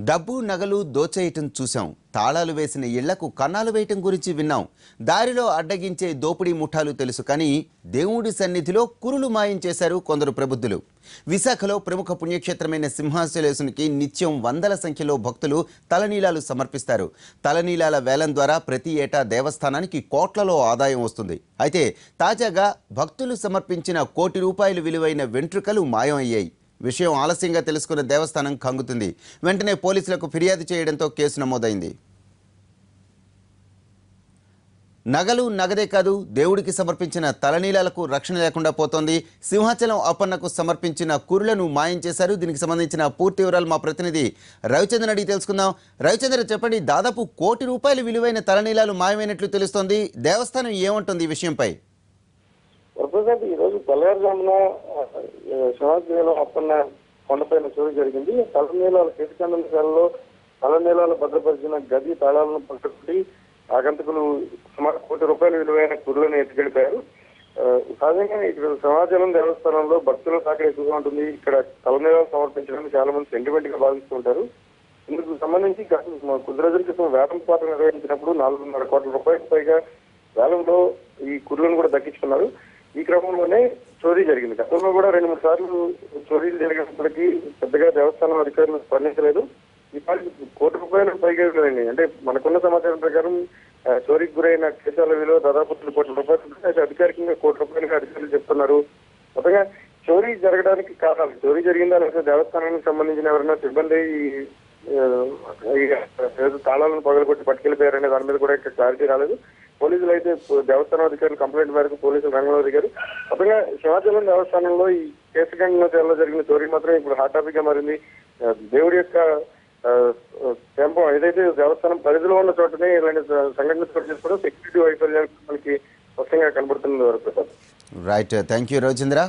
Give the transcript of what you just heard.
డబ్బు నగలు దోచేయటం చూశాం. తాళాలు వేసిన ఇళ్లకు కన్నాలు వేయటం గురించి విన్నాం. దారిలో అడ్డగించే దోపిడీ ముఠాలు తెలుసు, కానీ దేవుడి సన్నిధిలో కురులు మాయం చేశారు కొందరు ప్రబుద్ధులు. విశాఖలో ప్రముఖ పుణ్యక్షేత్రమైన సింహాచలేశునికి నిత్యం వందల సంఖ్యలో భక్తులు తలనీలాలు సమర్పిస్తారు. తలనీలాల వేలం ద్వారా ప్రతి ఏటా దేవస్థానానికి కోట్లలో ఆదాయం వస్తుంది. అయితే తాజాగా భక్తులు సమర్పించిన ₹1,00,00,000 విలువైన వెంట్రుకలు మాయం అయ్యాయి. విషయం ఆలస్యంగా తెలుసుకున్న దేవస్థానం కంగుతుంది. వెంటనే పోలీసులకు ఫిర్యాదు చేయడంతో కేసు నమోదైంది. నగలు నగదే కాదు, దేవుడికి సమర్పించిన తలనీలాలకు రక్షణ లేకుండా పోతోంది. సింహాచలం అప్పన్నకు సమర్పించిన కురులను మాయం చేశారు. దీనికి సంబంధించిన పూర్తి వివరాలు మా ప్రతినిధి రవిచంద్రన్ అడిగి తెలుసుకుందాం. రవిచంద్ర, చెప్పండి, దాదాపు ₹1,00,00,000 విలువైన తలనీలాలు మాయమైనట్లు తెలుస్తోంది. దేవస్థానం ఏమంటుంది ఈ విషయంపై? ఈ రోజు తెల్లవారుజామున సింహాచలం అప్పన్న కొండపైన చోటు జరిగింది. తలనీలాల కేసుకండంలో తలనీలాలు భద్రపరిచిన గది తాళాలను పట్టుకుని ఆగంతకులు సుమారు ₹1,00,00,000 విలువైన కురులను ఎత్తుకెళ్లిపోయారు. సహజంగా ఇక్కడ సింహాచలం దేవస్థానంలో భక్తుల శాఖ ఎక్కువగా ఉంటుంది. ఇక్కడ తలనీలాలు సమర్పించడానికి చాలా మంది సెంటిమెంట్ గా భావిస్తుంటారు. ఇందుకు సంబంధించి కొద్ది రోజుల క్రితం వేలం పాట నిర్వహించినప్పుడు ₹4.5 కోట్ల పైగా వేలంలో ఈ కురులను కూడా దక్కించుకున్నారు. ఈ క్రమంలోనే చోరీ జరిగింది. గతంలో కూడా 2-3 సార్లు చోరీలు జరిగినప్పటికీ పెద్దగా దేవస్థానం అధికారులు స్పందించలేదు. ఈసారి ₹1,00,00,000 పైగా విలువైంది. అంటే మనకున్న సమాచారం ప్రకారం చోరీకి గురైన కేశాల విలువ దాదాపు ₹2,00,00,000. అయితే అధికారికంగా ₹1,00,00,000 అధికారులు చెప్తున్నారు. మొత్తంగా చోరీ జరగడానికి కారణాలు, చోరీ జరిగిందా లేకపోతే దేవస్థానానికి సంబంధించిన ఎవరైనా సిబ్బంది తాళాలను పగలగొట్టి పట్టుకెళ్లిపోయారనే దాని మీద కూడా ఇక్కడ క్లారిటీ రాలేదు. పోలీసులు అయితే దేవస్థానం అధికారులు కంప్లైంట్ మేరకు పోలీసులు రంగంలో దిగారు. మొత్తంగా సింహాచలం దేవస్థానంలో ఈ కేసుగంగలో జరిగిన చోరీ మాత్రం ఇప్పుడు హాట్ టాపిక్ గా మారింది. దేవుడి యొక్క టెంపో ఏదైతే దేవస్థానం పరిధిలో ఉన్న చోటనే ఇలాంటి సంఘటన చోటు చేసుకోవడం సెక్యూరిటీ వైఫల్యానికి మనకి స్పష్టంగా కనబడుతుంది. Varaprasad. Right, thank you Ravichandra.